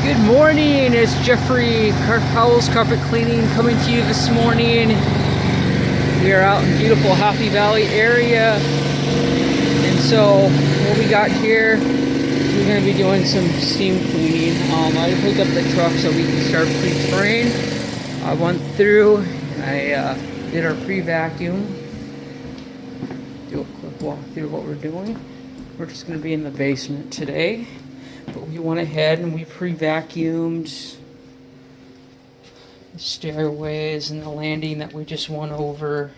Good morning, it's Geoffrey, Howells Carpet Cleaning, coming to you this morning. We are out in beautiful Happy Valley area, and so what we got here, we're going to be doing some steam cleaning. I hooked up the truck so we can start pre-spraying. I went through and I did our pre-vacuum. Do a quick walk through what we're doing. We're just going to be in the basement today. But we went ahead and we pre-vacuumed the stairways and the landing that we just went over,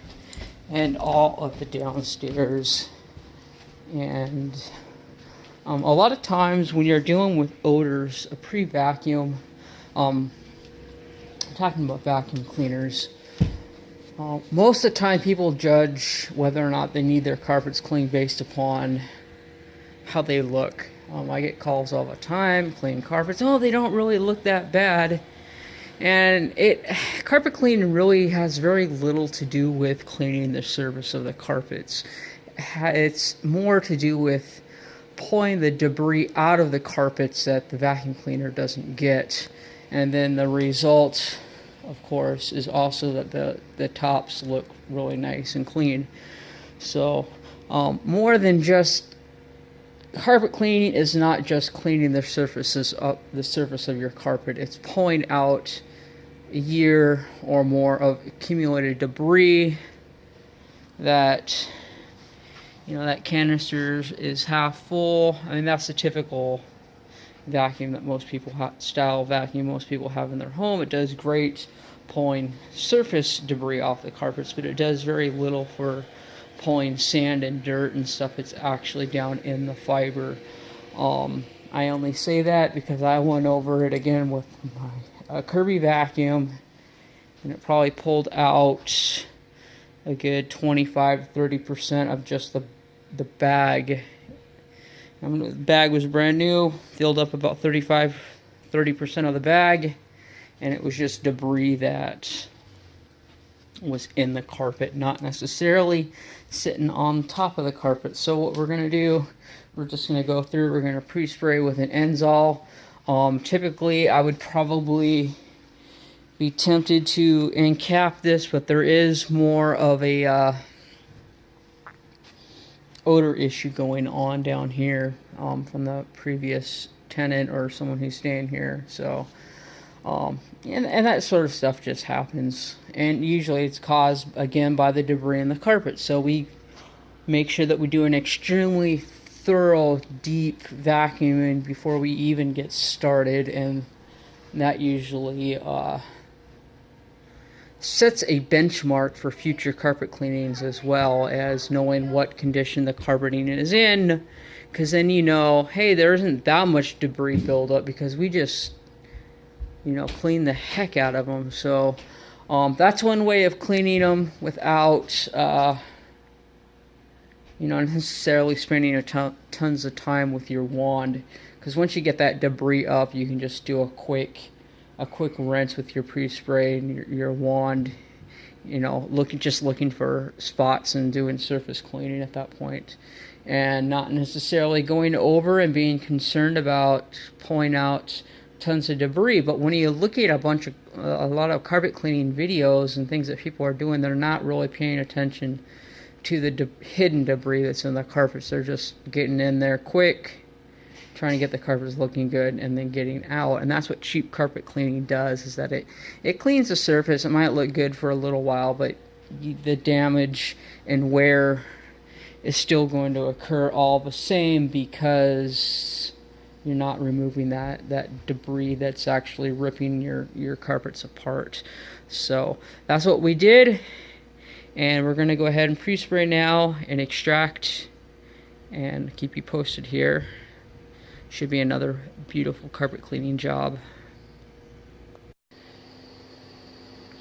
and all of the downstairs. And a lot of times when you're dealing with odors, a pre-vacuum, I'm talking about vacuum cleaners, most of the time people judge whether or not they need their carpets cleaned based upon how they look. I get calls all the time, clean carpets, oh, they don't really look that bad. And carpet cleaning really has very little to do with cleaning the surface of the carpets. It's more to do with pulling the debris out of the carpets that the vacuum cleaner doesn't get. And then the result, of course, is also that the tops look really nice and clean. So more than just carpet cleaning is not just cleaning the surface of your carpet. It's pulling out a year or more of accumulated debris. That, that canister is half full. I mean, that's the typical vacuum that most people style vacuum most people have in their home. It does great pulling surface debris off the carpets, but it does very little for pulling sand and dirt and stuff. It's actually down in the fiber. I only say that because I went over it again with my Kirby vacuum, and it probably pulled out a good 25-30% of just the bag. The bag was brand new, filled up about 30% of the bag, and it was just debris that was in the carpet, not necessarily sitting on top of the carpet. So what we're going to do, we're just going to go through, we're going to pre-spray with an Enzol. Typically I would probably be tempted to encap this, but there is more of a odor issue going on down here from the previous tenant or someone who's staying here. So and that sort of stuff just happens, and usually it's caused again by the debris in the carpet. So we make sure that we do an extremely thorough, deep vacuuming before we even get started, and that usually sets a benchmark for future carpet cleanings, as well as knowing what condition the carpeting is in, because then hey, there isn't that much debris buildup because we just clean the heck out of them. So that's one way of cleaning them without necessarily spending tons of time with your wand, because once you get that debris up, you can just do a quick rinse with your pre-spray and your wand, looking for spots and doing surface cleaning at that point, and not necessarily going over and being concerned about pulling out tons of debris. But when you look at a lot of carpet cleaning videos and things that people are doing, they're not really paying attention to the hidden debris that's in the carpets. They're just getting in there quick, trying to get the carpets looking good, and then getting out. And that's what cheap carpet cleaning does, is that it cleans the surface. It might look good for a little while, but the damage and wear is still going to occur all the same, because you're not removing that debris that's actually ripping your carpets apart. So that's what we did, and we're going to go ahead and pre-spray now and extract and keep you posted here. Should be another beautiful carpet cleaning job.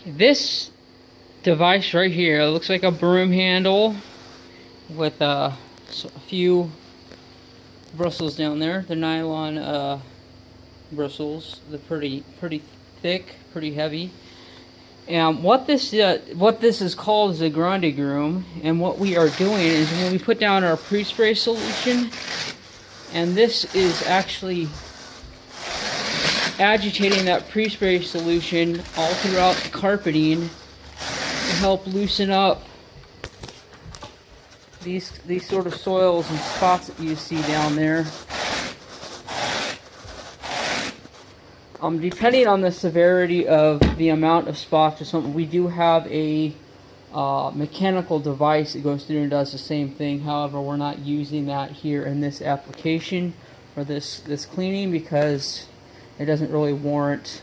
This device right here looks like a broom handle with a few bristles down there. The nylon bristles. They're pretty thick, pretty heavy. And what this is called is a grande groom. And what we are doing is when we put down our pre-spray solution, and this is actually agitating that pre-spray solution all throughout the carpeting to help loosen up these sort of soils and spots that you see down there. Depending on the severity of the amount of spots or something, we do have a mechanical device that goes through and does the same thing. However, we're not using that here in this application for this cleaning because it doesn't really warrant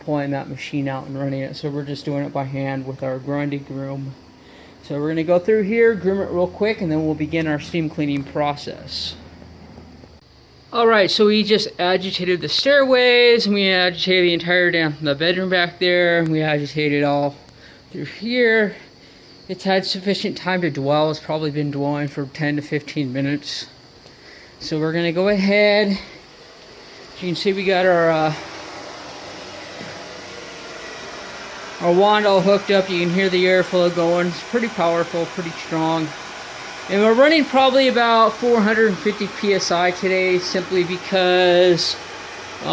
pulling that machine out and running it. So we're just doing it by hand with our grinding groom. So we're going to go through here, groom it real quick, and then we'll begin our steam cleaning process. Alright, so we just agitated the stairways, and we agitated the entire down the bedroom back there, and we agitated all through here. It's had sufficient time to dwell. It's probably been dwelling for 10 to 15 minutes. So we're going to go ahead. As you can see, we got our wand all hooked up. You can hear the airflow going. It's pretty powerful, pretty strong. And we're running probably about 450 psi today, simply because it's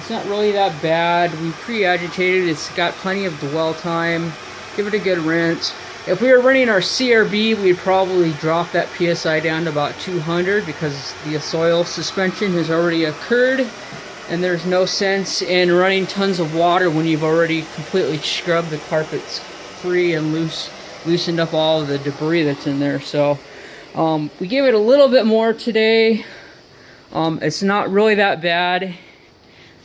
not really that bad. We pre-agitated. It's got plenty of dwell time. Give it a good rinse. If we were running our CRB, we'd probably drop that psi down to about 200 because the soil suspension has already occurred, and there's no sense in running tons of water when you've already completely scrubbed the carpets free and loosened up all of the debris that's in there. So we gave it a little bit more today. It's not really that bad.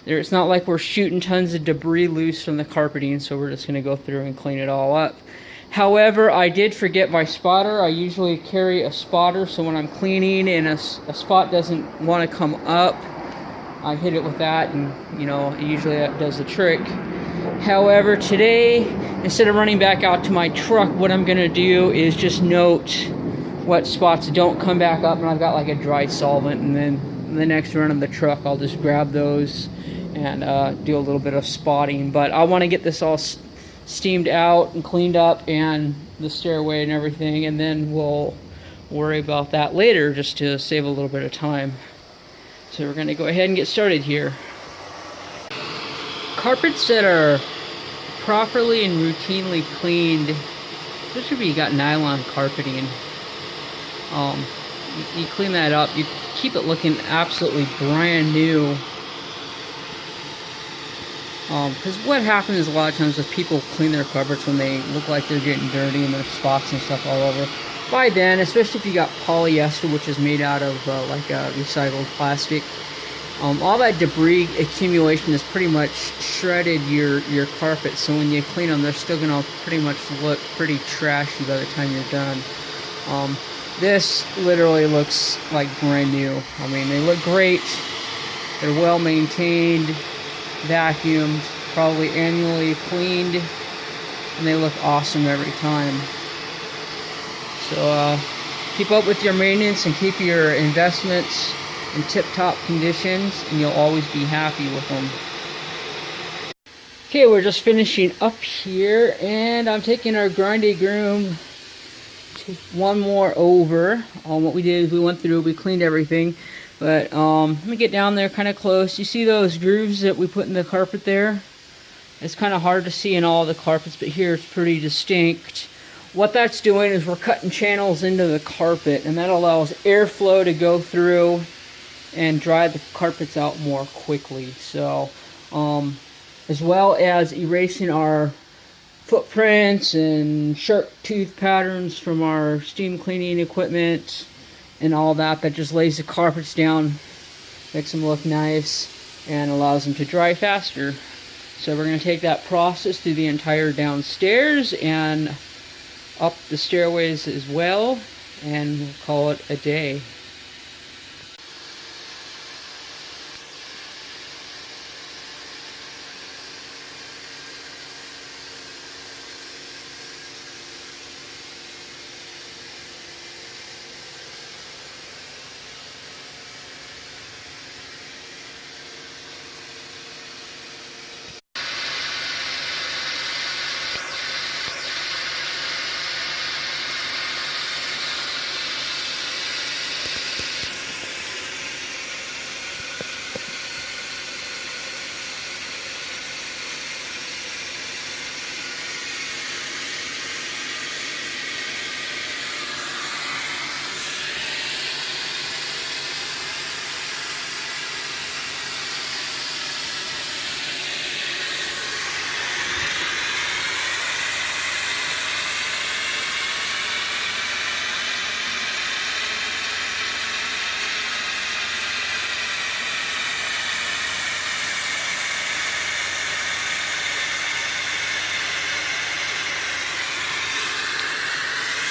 It's not like we're shooting tons of debris loose from the carpeting, so we're just going to go through and clean it all up. However, I did forget my spotter. I usually carry a spotter, so when I'm cleaning and a spot doesn't want to come up, I hit it with that, and usually that does the trick. However, today, instead of running back out to my truck, what I'm going to do is just note what spots don't come back up, and I've got like a dry solvent, and then the next run of the truck I'll just grab those and do a little bit of spotting. But I want to get this all steamed out and cleaned up, and the stairway and everything, and then we'll worry about that later just to save a little bit of time. So we're going to go ahead and get started here. Carpets that are properly and routinely cleaned, especially if you got nylon carpeting, you clean that up, you keep it looking absolutely brand new. Because what happens is a lot of times with people clean their carpets when they look like they're getting dirty and there's spots and stuff all over. By then, especially if you got polyester, which is made out of like a recycled plastic, all that debris accumulation has pretty much shredded your carpet. So when you clean them, they're still going to pretty much look pretty trashy by the time you're done. This literally looks like brand new. I mean, they look great. They're well maintained, vacuumed, probably annually cleaned, and they look awesome every time. So keep up with your maintenance and keep your investments in tip-top conditions, and you'll always be happy with them. Okay, we're just finishing up here, and I'm taking our grindy groom to one more over. What we did is we went through, we cleaned everything, but let me get down there kind of close. You see those grooves that we put in the carpet there? It's kind of hard to see in all the carpets, but here it's pretty distinct. What that's doing is we're cutting channels into the carpet, and that allows airflow to go through and dry the carpets out more quickly. So as well as erasing our footprints and sharp tooth patterns from our steam cleaning equipment and all that just lays the carpets down, makes them look nice, and allows them to dry faster. So we're going to take that process through the entire downstairs and up the stairways as well, and we'll call it a day.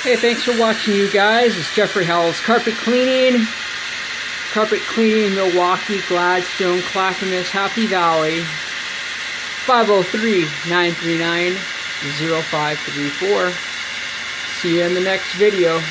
Hey, thanks for watching, you guys. It's Geoffrey Howells Carpet Cleaning. Carpet cleaning in Milwaukie, Gladstone, Clackamas, Happy Valley. 503-939-0534. See you in the next video.